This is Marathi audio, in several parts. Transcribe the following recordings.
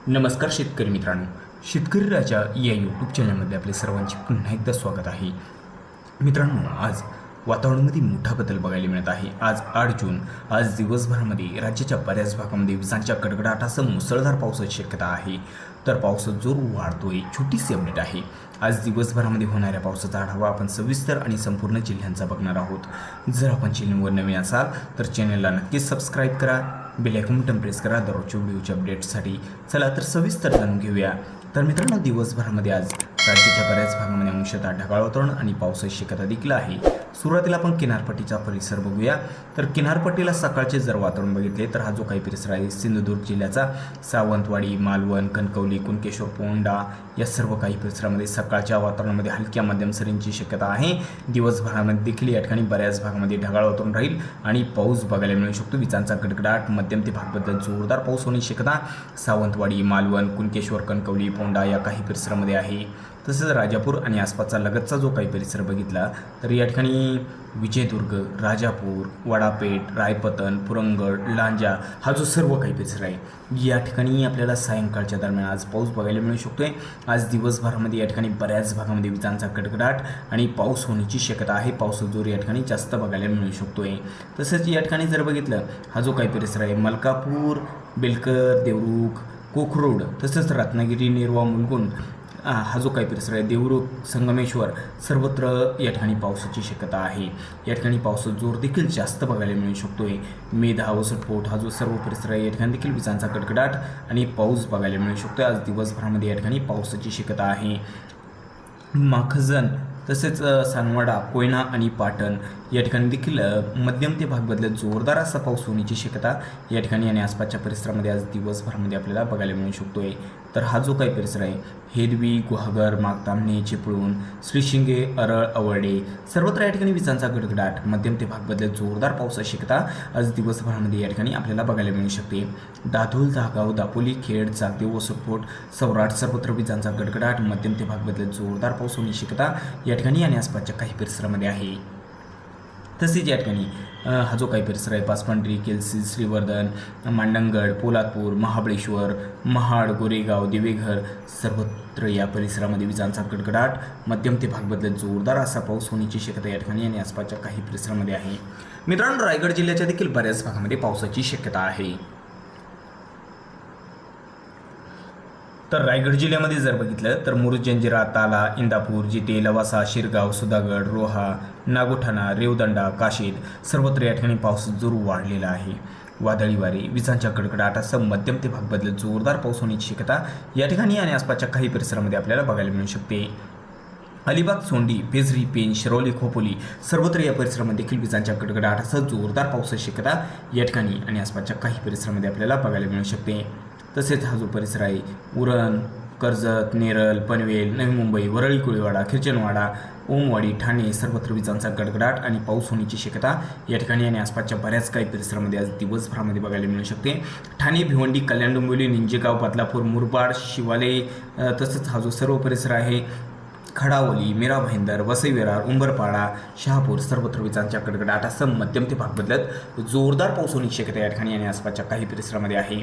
नमस्कार शेतकरी मित्रांनो, शेतकरी राजा या यूट्यूब चॅनलमध्ये आपले सर्वांचे पुन्हा एकदा स्वागत आहे. मित्रांनो, आज वातावरणामध्ये मोठा बदल बघायला मिळत आहे. आज 8 जून. आज दिवसभरामध्ये राज्याच्या बऱ्याच भागामध्ये विजांच्या कडकडाटासह मुसळधार पावसाची शक्यता आहे. तर पावसाचा जोर वाढतोय. छोटीशी अपडेट आहे. आज दिवसभरामध्ये होणाऱ्या पावसाचा आढावा आपण सविस्तर आणि संपूर्ण जिल्ह्यांचा बघणार आहोत. जर आपण चॅनलवर नवीन असाल तर चॅनलला नक्कीच सबस्क्राईब करा, बेल आयकॉन बटन प्रेस करा दररोजच्या व्हिडिओच्या अपडेट्ससाठी. चला तर सविस्तर जाणून घेऊया. तर मित्रांनो, दिवसभरामध्ये आज राज्याच्या बऱ्याच भागामध्ये अंशतः ढगाळ वातावरण आणि पावसाची शक्यता देखील आहे. सुरुवातीला आपण किनारपट्टीचा परिसर बघूया. तर किनारपट्टीला सकाळचे जर वातावरण बघितले तर हा जो काही परिसर आहे सिंधुदुर्ग जिल्ह्याचा सावंतवाडी, मालवण, कणकवली, कुणकेश्वर, पोंडा या सर्व काही परिसरामध्ये सकाळच्या वातावरणामध्ये हलक्या मध्यम सरींची शक्यता आहे. दिवसभरामध्ये देखील या ठिकाणी बऱ्याच भागामध्ये ढगाळ वातावरण राहील आणि पाऊस बघायला मिळू शकतो. विजांचा गडगडाट, मध्यम ते भागबद्दल जोरदार पाऊस होण्याची शक्यता सावंतवाडी, मालवण, कुणकेश्वर, कणकवली, पोंडा या काही परिसरामध्ये आहे. तसेच राजापूर आणि आसपासचा लगतचा जो काही परिसर बघितला तर या ठिकाणी विजयदुर्ग, राजापूर, वडापेठ, रायपतन, पुरंगड, लांजा हा जो सर्व काही परिसर आहे या ठिकाणी आपल्याला सायंकाळच्या दरम्यान आज पाऊस बघायला मिळू शकतोय. आज दिवसभरामध्ये या ठिकाणी बऱ्याच भागामध्ये विजांचा गडगडाट आणि पाऊस होण्याची शक्यता आहे. पावसाचा जोर या ठिकाणी जास्त बघायला मिळू शकतोय. तसंच या ठिकाणी जर बघितलं हा जो काही परिसर आहे मलकापूर, बेलकर, देवरुख, कोखरोड तसंच रत्नागिरी, नेरवा, मुलगुण हा जो काही परिसर आहे देवरुख, संगमेश्वर सर्वत्र या ठिकाणी पावसाची शक्यता आहे. या ठिकाणी पावसाचा जोर देखील जास्त बघायला मिळू शकतोय. मेधा, वसटपोट हा जो सर्व परिसर आहे या ठिकाणी देखील विजांचा गडगडाट आणि पाऊस बघायला मिळू शकतोय. आज दिवसभरामध्ये या ठिकाणी पावसाची शक्यता आहे. माखजन तसेच सानवाडा, कोयना आणि पाटण या ठिकाणी देखील मध्यम ते भागबद्दल जोरदार असा पाऊस होण्याची शक्यता या ठिकाणी आणि आसपासच्या परिसरामध्ये आज दिवसभरामध्ये आपल्याला बघायला मिळू शकतोय. तर हा जो काही परिसर आहे हेदवी, गुहागर, मागतामणे, चिपळूण, श्रीशिंगे, अरळ, अवर्डे सर्वत्र या ठिकाणी विजांचा गडगडाट, मध्यम ते भागबद्दल जोरदार पावसाची शक्यता आज दिवसभरामध्ये या ठिकाणी आपल्याला बघायला मिळू शकते. दाधोल, दहागाव, दापोली, खेड, चाकदेव, वसटपोट, सौराट सर्वत्र विजांचा गडगडाट, मध्यम ते भागबद्दल जोरदार पाऊस होण्याची शक्यता या ठिकाणी आणि आसपासच्या काही परिसरामध्ये आहे. तसेच या ठिकाणी हा जो काही परिसर आहे पाचपंढरी, केलसी, श्रीवर्धन, मांडणगड, पोलादपूर, महाबळेश्वर, महाड, गोरेगाव, दिवेघर सर्वत्र या परिसरामध्ये विजांचा गडगडाट, मध्यम ते भागबद्दल जोरदार असा पाऊस होण्याची शक्यता या ठिकाणी आणि आसपासच्या काही परिसरामध्ये आहे. मित्रांनो, रायगड जिल्ह्याच्या देखील बऱ्याच भागामध्ये पावसाची शक्यता आहे. तर रायगड जिल्ह्यामध्ये जर बघितलं तर मुरुड, जंजिरा, ताला, इंदापूर, जिते, लवासा, शिरगाव, सुधागड, रोहा, नागोठाणा, रेवदंडा, काशीद सर्वत्र या ठिकाणी पावसाचा जोर वाढलेला आहे. वादळी वारे, विजांच्या गडगडाटासह मध्यम ते भागबद्दल जोरदार पाऊस होण्याची शक्यता या ठिकाणी आणि आसपासच्या काही परिसरामध्ये आपल्याला बघायला मिळू शकते. अलिबाग, सोंडी, पेझरी, पेन, शिरोली, खोपोली सर्वत्र या परिसरामध्ये देखील विजांच्या गडगडाटासह जोरदार पावसाची शक्यता या ठिकाणी आणि आसपासच्या काही परिसरामध्ये आपल्याला बघायला मिळू शकते. तसेच हा जो परिसर आहे उरण, कर्जत, नेरळ, पनवेल, नवी मुंबई, वरळी, कुळेवाडा, खिरचनवाडा, ओमवाडी, ठाणे सर्वत्र विजांचा गडगडाट आणि पाऊस होण्याची शक्यता या ठिकाणी आणि आसपासच्या बऱ्याच काही परिसरामध्ये आज दिवसभरामध्ये बघायला मिळू शकते. ठाणे, भिवंडी, कल्याण, डोंबिवली, निंजेगाव, बदलापूर, मुरबाड, शिवाले तसंच हा जो सर्व परिसर आहे खडावली, मीरा भाईंदर, वसई विरार, उंबरपाडा, शहापूर सर्वत्र विजांच्या गडगडाटासह मध्यम ते भाग बदलत जोरदार पाऊस होण्याची शक्यता या ठिकाणी आणि आसपासच्या काही परिसरामध्ये आहे.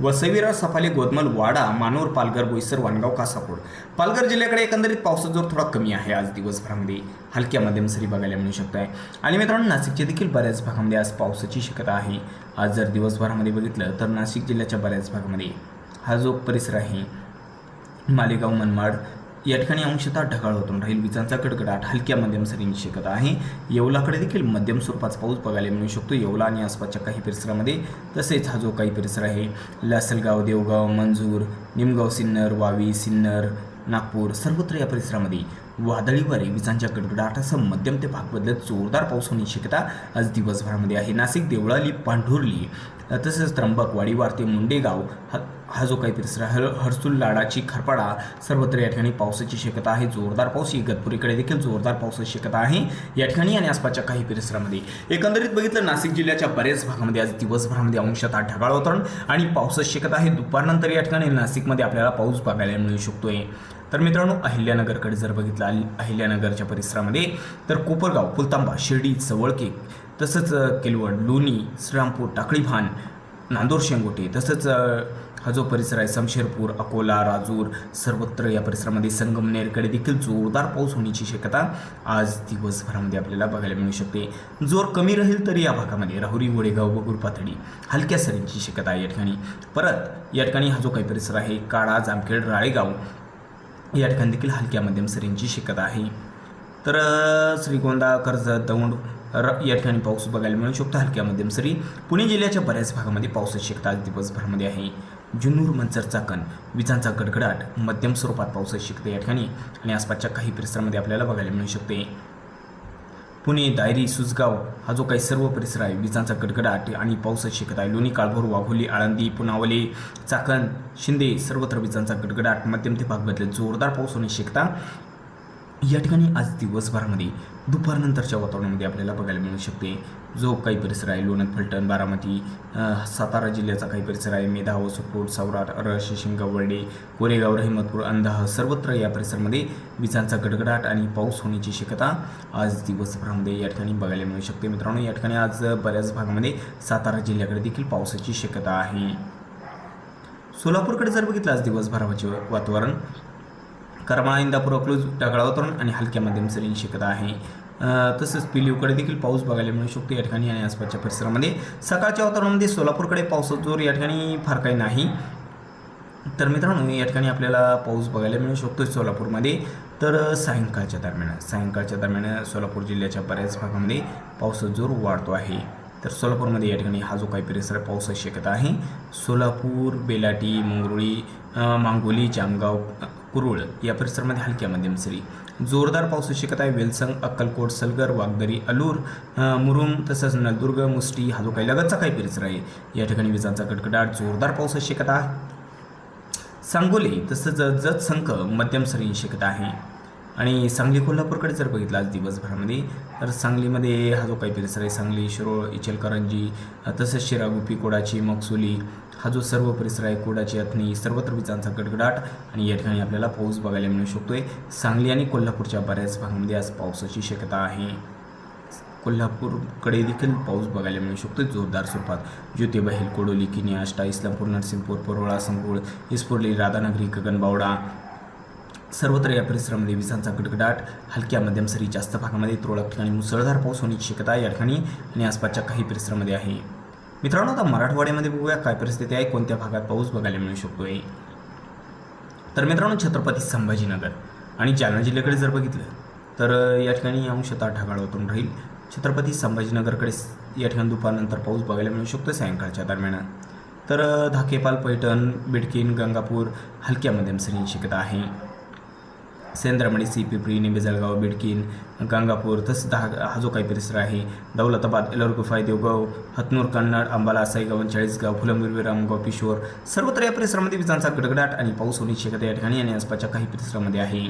वसई विरार, सफाले, गोदमल, वाडा, मानोर, पालघर, बोईसर, वाणगाव, कासापूर पालघर जिल्ह्याकडे एकंदरीत पावसाचा जोर थोडा कमी आहे. आज दिवसभरामध्ये हलक्या मध्यम सरी बघायला मिळू शकत आहे. आणि मित्रांनो, नाशिकच्या देखील बऱ्याच भागामध्ये आज पावसाची शक्यता आहे. आज जर दिवसभरामध्ये बघितलं तर नाशिक जिल्ह्याच्या बऱ्याच भागामध्ये हा जो परिसर आहे मालेगाव, मनमाड या ठिकाणी अंशतः ढगाळ होतून राहील. विजांचा गडगडाट, हलक्या मध्यम सरींची शक्यता आहे. येवलाकडे देखील मध्यम स्वरूपाचा पाऊस बघायला मिळू शकतो येवला आणि आसपासच्या काही परिसरामध्ये. तसेच हा जो काही परिसर आहे लासलगाव, देवगाव, मंजूर, निमगाव, सिन्नर, वावी, सिन्नर, नागपूर सर्वत्र या परिसरामध्ये वादळी वारे, विजांच्या गडगडाटासह मध्यम ते भाग बदलत जोरदार पाऊस होण्याची शक्यता आज दिवसभरामध्ये आहे. नाशिक, देवळाली, पांढुर्ली तसेच त्र्यंबक, वाडी, वारते, मुंडेगाव हा जो काही परिसर आहे हर्सुल, लाडाची, खरपाडा सर्वत्र या ठिकाणी पावसाची शक्यता आहे. जोरदार पाऊस. इगतपुरीकडे देखील जोरदार पावसाची शक्यता आहे या ठिकाणी आणि आसपासच्या काही परिसरामध्ये. एकंदरीत बघितलं नाशिक जिल्ह्याच्या बऱ्याच भागामध्ये आज दिवसभरामध्ये अंशतः ढगाळ वातावरण आणि पावसाची शक्यता आहे. दुपारनंतर या ठिकाणी नाशिकमध्ये आपल्याला पाऊस बघायला मिळू शकतोय. तर मित्रांनो, अहिल्यानगरकडे जर बघितलं अहिल्यानगरच्या परिसरामध्ये तर कोपरगाव, फुलतांबा, शिर्डी, सवळके तसंच केलवड, लोणी, श्रीरामपूर, टाकळीभान, नांदोर, शेंगोटे तसंच हा जो परिसर आहे समशेरपूर, अकोला, राजूर सर्वत्र या परिसरामध्ये संगमनेरकडे देखील जोरदार पाऊस होण्याची शक्यता आज दिवसभरामध्ये आपल्याला बघायला मिळू शकते. जोर कमी राहील तरी या भागामध्ये राहुरी, गोडेगाव, बगूर, पाथडी हलक्या सरींची शक्यता आहे या ठिकाणी. परत या ठिकाणी हा जो काही परिसर आहे काळा, जामखेड, राळेगाव या ठिकाणी देखील हलक्या मध्यम सरींची शक्यता आहे. तर श्रीगोंदा, कर्जत, दौंड या ठिकाणी पाऊस बघायला मिळू शकतो हलक्या मध्यम सरी. पुणे जिल्ह्याच्या बऱ्याच भागामध्ये पावसाची शक्यता आज दिवसभरामध्ये आहे. जुन्नर, मंचर, चाकण विजांचा गडगडाट, मध्यम स्वरूपात पावसाची शक्यता या ठिकाणी आणि आसपासच्या काही परिसरामध्ये आपल्याला बघायला मिळू शकते. पुणे, दायरी, सुसगाव हा जो काही सर्व परिसर आहे विजांचा गडगडाट आणि पावसाची शक्यता आहे. लोणी, काळभोर, वाघोली, आळंदी, पुनावले, चाकण, शिंदे सर्वत्र विजांचा गडगडाट, मध्यम ते भाग बदलत जोरदार पाऊस होण्याची शक्यता या ठिकाणी आज दिवसभरामध्ये दुपारनंतरच्या वातावरणामध्ये आपल्याला बघायला मिळू शकते. जो काही परिसर आहे लोणंद, फलटण, बारामती, सातारा जिल्ह्याचा काही परिसर आहे मेधा, वसुपूर, सौराट, रश, शिंगाव, वर्डे, कोरेगाव, रहिमतपूर, अंधाह सर्वत्र या परिसरामध्ये विजांचा गडगडाट आणि पाऊस होण्याची शक्यता आज दिवसभरामध्ये या ठिकाणी बघायला मिळू शकते. मित्रांनो या ठिकाणी आज बऱ्याच भागामध्ये सातारा जिल्ह्याकडे देखील पावसाची शक्यता आहे. सोलापूरकडे जर बघितलं आज दिवसभराचे वातावरण करमाळा, इंदापूर, अकलूज ढगाळ वातावरण आणि हलक्या मध्यम सरींची शक्यता आहे. तसंच पिलीवकडे देखील पाऊस बघायला मिळू शकतो या ठिकाणी आणि आसपासच्या परिसरामध्ये. सकाळच्या वातावरणामध्ये सोलापूरकडे पावसाचा जोर या ठिकाणी फार काही नाही. तर मित्रांनो या ठिकाणी आपल्याला पाऊस बघायला मिळू शकतो सोलापूरमध्ये. तर सायंकाळच्या दरम्यान सोलापूर जिल्ह्याच्या बऱ्याच भागामध्ये पावसाचा जोर वाढतो आहे. तर सोलापूरमध्ये या ठिकाणी हा जो काही परिसर आहे पावसाची शक्यता आहे. सोलापूर, बेलाटी, मंगरुळी, मांगोली, जामगाव, कुरुळ या परिसरामध्ये हलक्या मध्यम सरी जोरदार पावसाची शक्यता आहे. वेलसंग, अक्कलकोट, सलगर, वागदरी, अलूर, मुरुम तसंच नळदुर्ग, मुष्टी हा जो काही लगतचा काही परिसर आहे या ठिकाणी विजांचा गडगडाट जोरदार पावसाची शक्यता आहे. सांगोली तसंच जतसंख मध्यम सरींची शक्यता आहे. आणि सांगली, कोल्हापूरकडे जर बघितलं आज दिवसभरामध्ये तर सांगलीमध्ये हा जो काही परिसर आहे सांगली, शिरोळ, इचलकरंजी तसंच शिरा, गुपी, कोडाची, मगसुली हा जो सर्व परिसर आहे कोडाची, अथणी सर्वत्र विजांचा गडगडाट आणि या ठिकाणी आपल्याला पाऊस बघायला मिळू शकतोय. सांगली आणि कोल्हापूरच्या बऱ्याच भागामध्ये आज पावसाची शक्यता आहे. कोल्हापूरकडे देखील पाऊस बघायला मिळू शकतो जोरदार स्वरूपात. ज्योतिबा हिल, कोडोली, किनी, आष्टा, इस्लामपूर, नरसिंहपूर, परोळा, संगूळ, इस्पोर्ली, राधानगरी, गगनबावडा सर्वत्र या परिसरामध्ये विजांचा गडगडाट, हलक्या मध्यम सरी, जास्त भागामध्ये तुरळक ठिकाणी मुसळधार पाऊस होण्याची शक्यता या ठिकाणी आणि आसपासच्या काही परिसरामध्ये आहे. मित्रांनो आता मराठवाड्यामध्ये बघूया काय परिस्थिती आहे, कोणत्या भागात पाऊस बघायला मिळू शकतोय. तर मित्रांनो छत्रपती संभाजीनगर आणि जालना जिल्ह्याकडे जर बघितलं तर या ठिकाणी अंशतः ढगाळ वातावरण राहील. छत्रपती संभाजीनगरकडे या ठिकाणी दुपारनंतर पाऊस बघायला मिळू शकतो सायंकाळच्या दरम्यान. तर धाकेपाल, पैठण, बिडकीन, गंगापूर हलक्या मध्यम सरींची शक्यता आहे. सेंद्रमणी, पिंपरी, निंबे, जळगाव, बिडकीन, गंगापूर तसंच हा जो काही परिसर आहे दौलताबाद, एलरगुफाई, देवगाव, हतनूर, कन्नड, अंबाला, साईगाव, चाळीसगाव, फुलंब्री, रामगाव, पिशोर सर्वत्र या परिसरामध्ये विजांचा गडगडाट आणि पाऊस होण्याची शक्यता या ठिकाणी आणि आसपासच्या काही परिसरामध्ये आहे.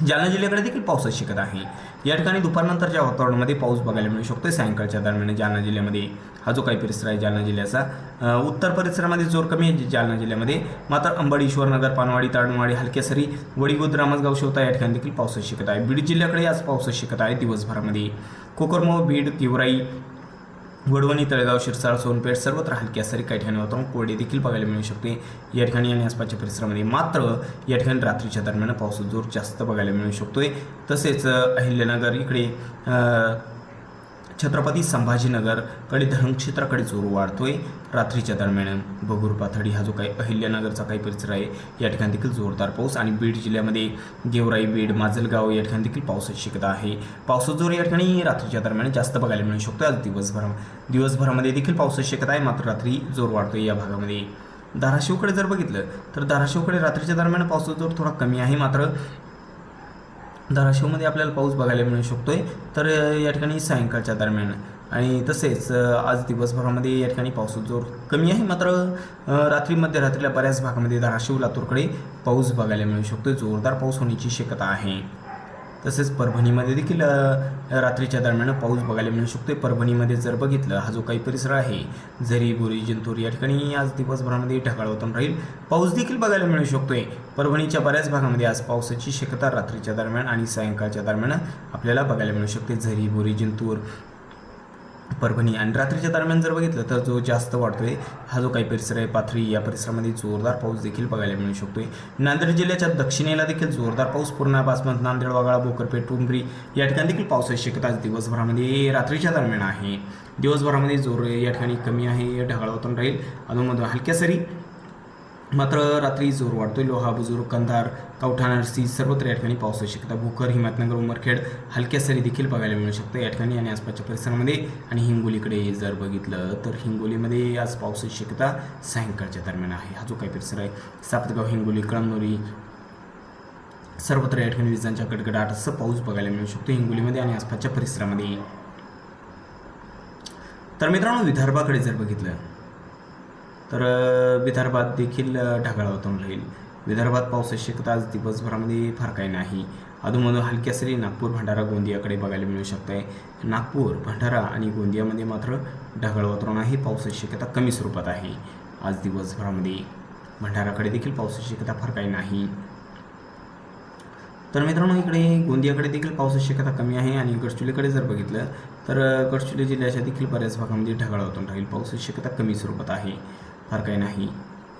जालना जिल्ह्याकडे देखील पावसाची शक्यता आहे. या ठिकाणी दुपारनंतरच्या वातावरणामध्ये पाऊस बघायला मिळू शकतो सायंकाळच्या दरम्यान. जालना जिल्ह्यामध्ये हा जो काही परिसर आहे जालना जिल्ह्याचा उत्तर परिसरामध्ये जोर कमी आहे जालना जिल्ह्यामध्ये. मात्र अंबड, ईश्वरनगर, पानवाडी, ताडणवाडी हलक्या सरी, वडीगुद, रामसगाव, शेवता या ठिकाणी देखील पावसाची शक्यता आहे. बीड जिल्ह्याकडे आज पावसाची शक्यता आहे दिवसभरामध्ये. कोकरमो, बीड, गेवराई, वडवणी, तळेगाव, शिरसाळ, सोनपेठ सर्वत्र हलक्या सरी, काही ठिकाणी वातावरण कोरडे देखील बघायला मिळू शकते या ठिकाणी आणि आसपासच्या परिसरामध्ये. मात्र या ठिकाणी रात्रीच्या दरम्यान पावसाचा जोर जास्त बघायला मिळू शकतोय. तसेच अहिल्यानगर इकडे छत्रपती संभाजीनगरकडे धरणक्षेत्राकडे जोर वाढतोय रात्रीच्या दरम्यान. बगूर, पाथडी हा जो काही अहिल्यानगरचा काही परिसर आहे या ठिकाणी देखील जोरदार पाऊस आणि बीड जिल्ह्यामध्ये गेवराई, बीड, माजलगाव या ठिकाणी देखील पावसाची शक्यता आहे. पावसाचा जोर या ठिकाणी रात्रीच्या दरम्यान जास्त बघायला मिळू शकतो. आज दिवसभरामध्ये देखील पावसाची शक्यता आहे मात्र रात्री जोर वाढतोय या भागामध्ये. धाराशिवकडे जर बघितलं तर धाराशिवकडे रात्रीच्या दरम्यान पावसाचा जोर थोडा कमी आहे मात्र धाराशिवमध्ये आपल्याला पाऊस बघायला मिळू शकतोय. तर या ठिकाणी सायंकाळच्या दरम्यान आणि तसेच आज दिवसभरामध्ये या ठिकाणी पावसाचा जोर कमी आहे मात्र मध्यरात्रीला बऱ्याच भागामध्ये धाराशिव, लातूरकडे पाऊस बघायला मिळू शकतो. जोरदार पाऊस होण्याची शक्यता आहे. तसेच परभणीमध्ये देखील रात्रीच्या दरम्यान पाऊस बघायला मिळू शकतो. परभणीमध्ये जर बघितलं हा जो काही परिसर आहे झरी, बोरी, जिंतूर या ठिकाणी आज दिवसभरामध्ये ढगाळ वातावरण राहील. पाऊस देखील बघायला मिळू शकतोय. परभणीच्या बऱ्याच भागामध्ये आज पावसाची शक्यता रात्रीच्या दरम्यान आणि सायंकाळच्या दरम्यान आपल्याला बघायला मिळू शकते. झरी, बोरी, जिंतूर परभणी आणि रात्रीच्या दरम्यान जर बघितलं तर जो जास्त वाढतोय हा जो काही परिसर आहे पाथरी या परिसरामध्ये जोरदार पाऊस देखील बघायला मिळू शकतोय। नांदेड जिल्ह्याच्या दक्षिणेला देखील जोरदार पाऊस पूर्णा बासमत नांदेड वाघाळा बोकरपेठ उमरी या ठिकाणी देखील पावसाची शक्यता आज दिवसभरामध्ये रात्रीच्या दरम्यान आहे। दिवसभरामध्ये जोर या ठिकाणी कमी आहे, ढगाळ वातावरण राहील, अधूनमधून हलक्या सरी, मात्र रात्री जोर वाढतोय। लोहा बुजुर्ग कंधार कवठा नरसी सर्वत्र या ठिकाणी पावसाची शक्यता, भोकर हिमायतनगर उमरखेड हलक्या सरी देखील बघायला मिळू शकते या ठिकाणी आणि आसपासच्या परिसरामध्ये। आणि हिंगोलीकडे जर बघितलं तर हिंगोलीमध्ये आज पावसाची शक्यता सायंकाळच्या दरम्यान आहे। हा जो काही परिसर आहे सापतगाव हिंगोली कळमनुरी सर्वत्र या ठिकाणी विजांच्या गडगडाट असं पाऊस बघायला मिळू शकतो हिंगोलीमध्ये आणि आसपासच्या परिसरामध्ये। तर मित्रांनो विदर्भाकडे जर बघितलं तर विदर्भात देखील ढगाळ वातावरण राहील। विदर्भात पावसाची शक्यता आज दिवसभरामध्ये फार काही नाही, अधूनमधून हलक्या सरी नागपूर भंडारा गोंदियाकडे बघायला मिळू शकते। नागपूर भंडारा आणि गोंदियामध्ये मात्र ढगाळ वातावरण आहे, पावसाची शक्यता कमी स्वरूपात आहे आज दिवसभरामध्ये। भंडाराकडे देखील पावसाची शक्यता फार काही नाही। तर मित्रांनो इकडे गोंदियाकडे देखील पावसाची शक्यता कमी आहे आणि गडचिरोलीकडे जर बघितलं तर गडचिरोली जिल्ह्याच्या देखील बऱ्याच भागामध्ये ढगाळ वातावरण राहील, पावसाची शक्यता कमी स्वरूपात आहे, फार काही नाही।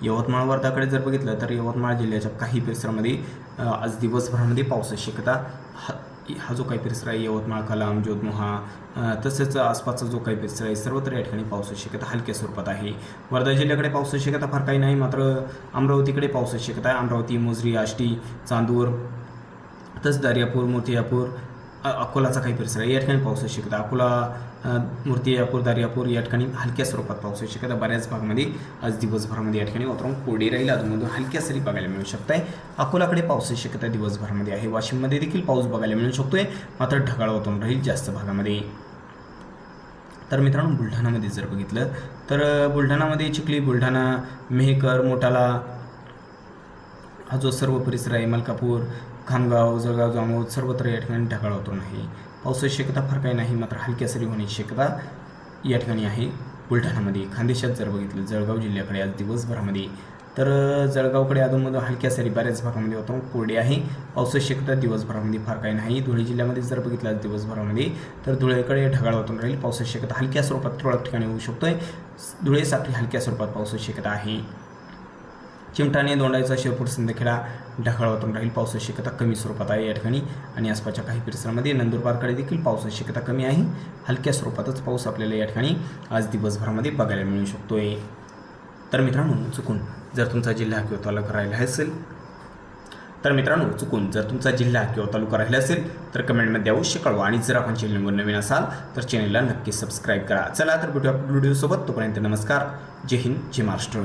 यवतमाळ वर्धाकडे जर बघितलं तर यवतमाळ जिल्ह्याच्या काही परिसरामध्ये आज दिवसभरामध्ये पावसाची शक्यता हा जो काही परिसर आहे यवतमाळ कलाम जोतमोहा तसेच आसपासचा जो काही परिसर आहे सर्वत्र या ठिकाणी पावसाची शक्यता हलक्या स्वरूपात आहे। वर्धा जिल्ह्याकडे पावसाची शक्यता फार काही नाही, मात्र अमरावतीकडे पावसाची शक्यता आहे। अमरावती मोजरी आष्टी चांदूर तसंच दर्यापूर मूर्तिजापूर अकोलाचा काही परिसर आहे या ठिकाणी पावसाची शक्यता। अकोला मूर्तिजापूर दर्यापूर या ठिकाणी हलक्या स्वरूपात पावसाची शक्यता, बऱ्याच भागामध्ये आज दिवसभरामध्ये या ठिकाणी वातावरण कोरडे राहील, अधूनमधून हलक्या सरी बघायला मिळू शकत आहे। अकोलाकडे पावसाची शक्यता दिवसभरामध्ये आहे। वाशिममध्ये देखील पाऊस बघायला मिळू शकतोय, मात्र ढगाळ वातावरण राहील जास्त भागामध्ये। तर मित्रांनो बुलढाणामध्ये जर बघितलं तर बुलढाणामध्ये चिखली बुलढाणा मेहकर मोठाला हा जो सर्व परिसर आहे मलकापूर खामगाव जळगाव जामोद सर्वत्र या ठिकाणी ढगाळ वातावरण आहे, पावसाची शक्यता फार काही नाही, मात्र हलक्या सरी होण्याची शक्यता या ठिकाणी आहे बुलढाणामध्ये। खानदेशात जर बघितलं जळगाव जिल्ह्याकडे आज दिवसभरामध्ये तर जळगावकडे अधूनमधून हलक्या सरी, बऱ्याच भागामध्ये वातावरण कोरडे आहे, पावसाची शक्यता दिवसभरामध्ये फार काही नाही। धुळे जिल्ह्यामध्ये जर बघितलं आज दिवसभरामध्ये तर धुळेकडे ढगाळ वातावरण राहील, पावसाची शक्यता हलक्या स्वरूपात थोड्या ठिकाणी होऊ शकतोय। धुळे साखरी हलक्या स्वरूपात पावसाची शक्यता आहे। चिमटाणे दोंडाईचा शिरपूर सिंदखेडा ढगाळ वातावरण राहील, पावसाची शक्यता कमी स्वरूपात आहे या ठिकाणी आणि आसपासच्या काही परिसरामध्ये। नंदुरबारकडे देखील पावसाची शक्यता कमी आहे, हलक्या स्वरूपातच पाऊस आपल्याला या ठिकाणी आज दिवसभरामध्ये बघायला मिळू शकतोय। तर मित्रांनो चुकून जर तुमचा जिल्हा किंवा तालुका राहिला असेल राहिला असेल तर कमेंटमध्ये अवश्य कळवा आणि जर आपण चॅनलवर नवीन असाल तर चॅनलला नक्की सबस्क्राईब करा। चला तर भेटूया व्हिडिओसोबत, तोपर्यंत नमस्कार, जय हिंद जय महाराष्ट्र।